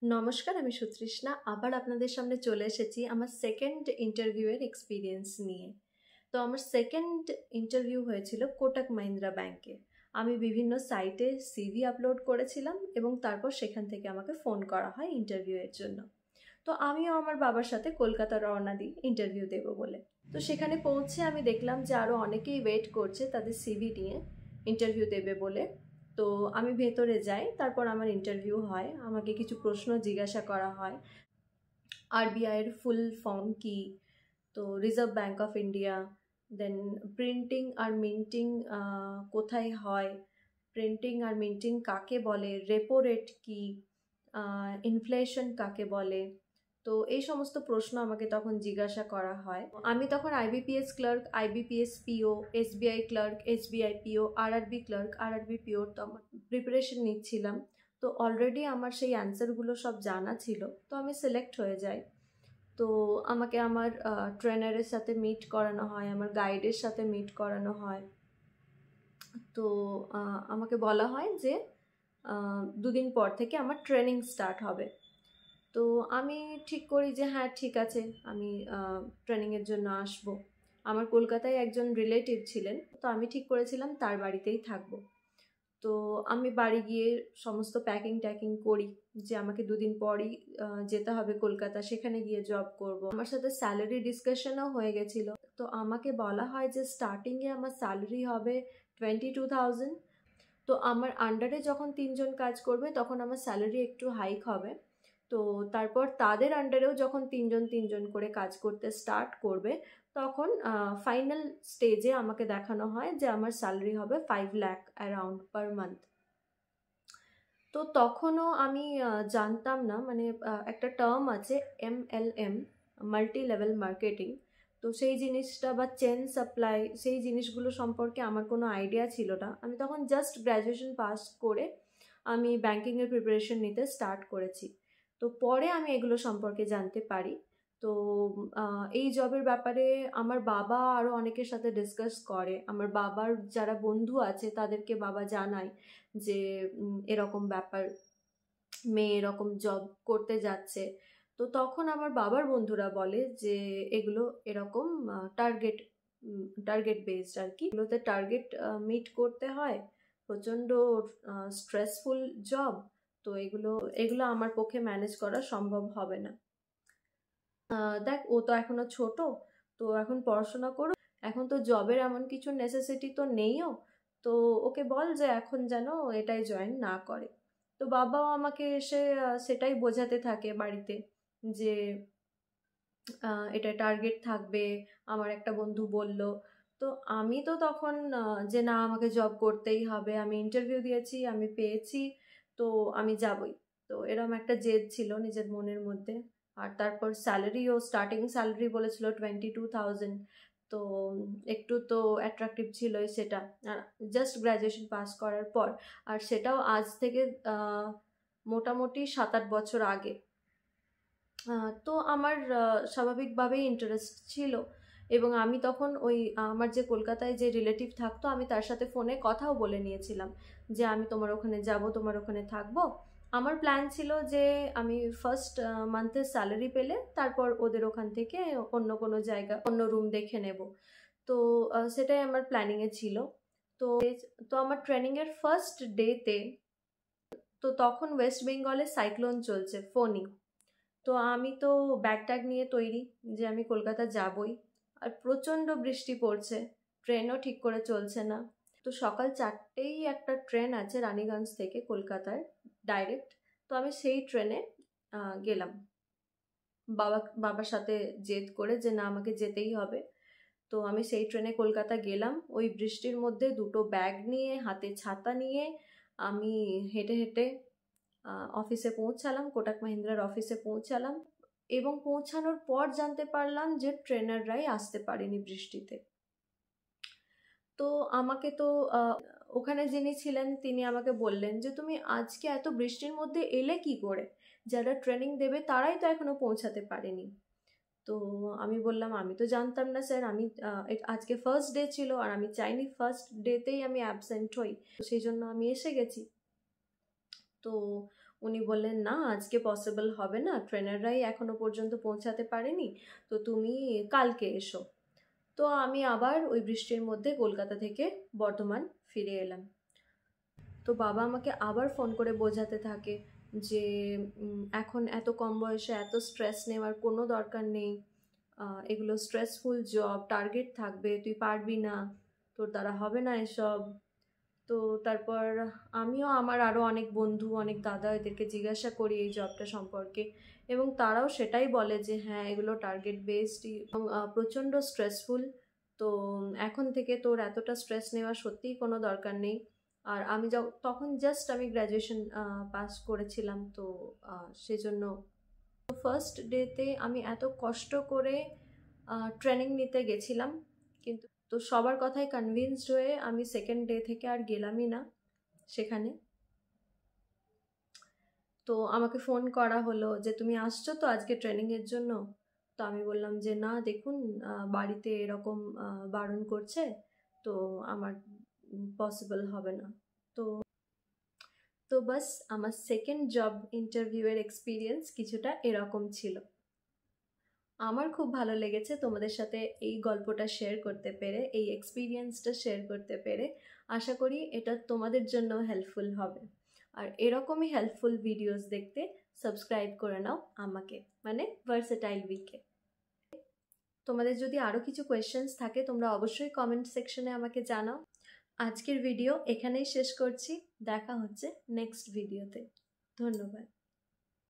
নমস্কার, আমি সুতৃষ্ণা আবার আপনাদের সামনে চলে এসেছি আমার সেকেন্ড ইন্টারভিউয়ের এক্সপিরিয়েন্স নিয়ে। তো আমার সেকেন্ড ইন্টারভিউ হয়েছিল কোটাক মাহিন্দ্রা ব্যাংকে। আমি বিভিন্ন সাইটে সিভি আপলোড করেছিলাম এবং তারপর সেখান থেকে আমাকে ফোন করা হয় ইন্টারভিউয়ের জন্য। তো আমিও আমার বাবার সাথে কলকাতা রওনা দিই ইন্টারভিউ দেবো বলে। তো সেখানে পৌঁছে আমি দেখলাম যে আরও অনেকেই ওয়েট করছে তাদের সিভি নিয়ে ইন্টারভিউ দেবে বলে। তো আমি ভেতরে যাই, তারপর আমার ইন্টারভিউ হয়, আমাকে কিছু প্রশ্ন জিজ্ঞাসা করা হয়। আরবিআইয়ের ফুল ফর্ম কি, তো reserve bank of India, then printing আর মিন্টিং কোথায় হয়, প্রিন্টিং আর মিন্টিং কাকে বলে, রেপো রেট কি, ইনফ্লেশন কাকে বলে। তো এই সমস্ত প্রশ্ন আমাকে তখন জিজ্ঞাসা করা হয়। আমি তখন IBPS clerk, IBPS PO, SBI clerk, SBI PO, RRB clerk, RRB পিওর তো আমার প্রিপারেশন নিচ্ছিলাম। তো অলরেডি আমার সেই অ্যান্সারগুলো সব জানা ছিল, তো আমি সিলেক্ট হয়ে যাই। তো আমাকে আমার ট্রেনারের সাথে মিট করানো হয়, আমার গাইডের সাথে মিট করানো হয়। তো আমাকে বলা হয় যে 2 দিন পর থেকে আমার ট্রেনিং স্টার্ট হবে। তো আমি ঠিক করি যে হ্যাঁ ঠিক আছে, আমি ট্রেনিংয়ের জন্য আসব। আমার কলকাতায় একজন রিলেটিভ ছিলেন, তো আমি ঠিক করেছিলাম তার বাড়িতেই থাকবো। তো আমি বাড়ি গিয়ে সমস্ত প্যাকিং ট্যাকিং করি যে আমাকে 2 দিন পরই যেতে হবে কলকাতা, সেখানে গিয়ে জব করব। আমার সাথে স্যালারি ডিসকাশনও হয়ে গেছিল। তো আমাকে বলা হয় যে স্টার্টিংয়ে আমার স্যালারি হবে 22,000। তো আমার আন্ডারে যখন 3জন কাজ করবে তখন আমার স্যালারি একটু হাইক হবে। তো তারপর তাদের আন্ডারেও যখন 3জন করে কাজ করতে স্টার্ট করবে তখন ফাইনাল স্টেজে আমাকে দেখানো হয় যে আমার স্যালারি হবে 5 লাখ অ্যারাউন্ড পার মান্থ। তো তখনও আমি জানতাম না, মানে একটা টার্ম আছে MLM, মাল্টি লেভেল মার্কেটিং। তো সেই জিনিসটা বা চেন সাপ্লাই, সেই জিনিসগুলো সম্পর্কে আমার কোনো আইডিয়া ছিল না। আমি তখন জাস্ট গ্র্যাজুয়েশন পাস করে আমি ব্যাংকিংয়ের প্রিপারেশন নিতে স্টার্ট করেছি। তো পরে আমি এগুলো সম্পর্কে জানতে পারি। তো এই জবের ব্যাপারে আমার বাবা আরও অনেকের সাথে ডিসকাস করে, আমার বাবার যারা বন্ধু আছে তাদেরকে বাবা জানায় যে এরকম ব্যাপার, মেয়ে এরকম জব করতে যাচ্ছে। তো তখন আমার বাবার বন্ধুরা বলে যে এগুলো এরকম টার্গেট টার্গেট বেসড আর কি, এগুলোতে টার্গেট মিট করতে হয়, প্রচণ্ড স্ট্রেসফুল জব। তো এগুলো এগুলো আমার পক্ষে ম্যানেজ করা সম্ভব হবে না। দেখ, ও তো এখনো ছোট, তো এখন পড়াশোনা করো, এখন তো জবের এমন কিছু নেসেসিটি তো নেইও। তো ওকে বল যে এখন যেন এটাই জয়েন না করে। তো বাবাও আমাকে এসে সেটাই বোঝাতে থাকে বাড়িতে যে এটা টার্গেট থাকবে, আমার একটা বন্ধু বলল। তো আমি তো তখন যে না, আমাকে জব করতেই হবে, আমি ইন্টারভিউ দিয়েছি, আমি পেয়েছি, তো আমি যাবই। তো এরকম একটা জেদ ছিল নিজের মনের মধ্যে। আর তারপর স্যালারিও, স্টার্টিং স্যালারি বলেছিল 22,000। তো একটু তো অ্যাট্রাকটিভ ছিলই সেটা, জাস্ট গ্র্যাজুয়েশন পাস করার পর। আর সেটাও আজ থেকে মোটামুটি 7-8 বছর আগে। তো আমার স্বাভাবিকভাবেই ইন্টারেস্ট ছিল। এবং আমি তখন ওই আমার যে কলকাতায় যে রিলেটিভ থাকতো, আমি তার সাথে ফোনে কথাও বলে নিয়েছিলাম যে আমি তোমার ওখানে যাব, তোমার ওখানে থাকবো। আমার প্ল্যান ছিল যে আমি ফার্স্ট মান্থের স্যালারি পেলে তারপর ওদের ওখান থেকে অন্য কোনো জায়গা, অন্য রুম দেখে নেব। তো সেটাই আমার প্ল্যানিংয়ে ছিল। তো তো আমার ট্রেনিংয়ের ফার্স্ট ডেতে, তো তখন ওয়েস্ট বেঙ্গলে সাইক্লোন চলছে, ফোনি। তো আমি তো ব্যাগ ট্যাগ নিয়ে তৈরি যে আমি কলকাতা যাবই। আর প্রচণ্ড বৃষ্টি পড়ছে, ট্রেনও ঠিক করে চলছে না। তো সকাল 4টেই একটা ট্রেন আছে রানীগঞ্জ থেকে কলকাতার ডাইরেক্ট। তো আমি সেই ট্রেনে গেলাম বাবার সাথে জেদ করে যে না, আমাকে যেতেই হবে। তো আমি সেই ট্রেনে কলকাতা গেলাম, ওই বৃষ্টির মধ্যে 2টো ব্যাগ নিয়ে, হাতে ছাতা নিয়ে আমি হেঁটে হেঁটে অফিসে পৌঁছালাম, কোটাক মাহিন্দ্রার অফিসে পৌঁছালাম। এবং পৌঁছানোর পর জানতে পারলাম যে ট্রেনাররাই আসতে পারেনি বৃষ্টিতে। তো আমাকে তো ওখানে যিনি ছিলেন তিনি আমাকে বললেন যে তুমি আজকে এত বৃষ্টির মধ্যে এলে কি করে, যারা ট্রেনিং দেবে তারাই তো এখনো পৌঁছাতে পারেনি। তো আমি বললাম আমি তো জানতাম না স্যার, আমি আজকে ফার্স্ট ডে ছিল আর আমি চাইনি ফার্স্ট ডেতেই আমি অ্যাবসেন্ট হই, সেই জন্য আমি এসে গেছি। তো উনি বললেন না আজকে পসিবল হবে না, ট্রেনাররাই এখনো পর্যন্ত পৌঁছাতে পারেনি, তো তুমি কালকে এসো। তো আমি আবার ওই বৃষ্টির মধ্যে কলকাতা থেকে বর্ধমান ফিরে এলাম। তো বাবা আমাকে আবার ফোন করে বোঝাতে থাকে যে এখন এত কম বয়সে এত স্ট্রেস নেওয়ার কোনো দরকার নেই, এগুলো স্ট্রেসফুল জব, টার্গেট থাকবে, তুই পারবি না, তোর দ্বারা হবে না এসব। তো তারপর আমিও আমার আরও অনেক বন্ধু, অনেক দাদা, এদেরকে জিজ্ঞাসা করি এই জবটা সম্পর্কে, এবং তারাও সেটাই বলে যে হ্যাঁ এগুলো টার্গেট বেসড এবং প্রচণ্ড স্ট্রেসফুল। তো এখন থেকে তোর এতটা স্ট্রেস নেওয়ার সত্যিই কোনো দরকার নেই। আর আমি তখন জাস্ট আমি গ্র্যাজুয়েশন পাস করেছিলাম, তো সেজন্য ফার্স্ট ডেতে আমি এত কষ্ট করে ট্রেনিং নিতে গেছিলাম, কিন্তু তো সবার কথায় কনভিন্সড হয়ে আমি সেকেন্ড ডে থেকে আর গেলামই না সেখানে। তো আমাকে ফোন করা হলো যে তুমি আসছো তো আজকে ট্রেনিংয়ের জন্য। তো আমি বললাম যে না দেখুন বাড়িতে এরকম বারণ করছে, তো আমার পসিবল হবে না। তো তো বাস আমার সেকেন্ড জব ইন্টারভিউয়ের এক্সপিরিয়েন্স কিছুটা এরকম ছিল। আমার খুব ভালো লেগেছে তোমাদের সাথে এই গল্পটা শেয়ার করতে পেরে, এই এক্সপিরিয়েন্সটা শেয়ার করতে পেরে। আশা করি এটা তোমাদের জন্য হেল্পফুল হবে। আর এরকমই হেল্পফুল ভিডিওস দেখতে সাবস্ক্রাইব করে নাও আমাকে, মানে ভার্সেটাইল উইকে। তোমাদের যদি আরও কিছু কোয়েশ্চেন্স থাকে তোমরা অবশ্যই কমেন্ট সেকশনে আমাকে জানাও। আজকের ভিডিও এখানেই শেষ করছি, দেখা হচ্ছে নেক্সট ভিডিওতে। ধন্যবাদ।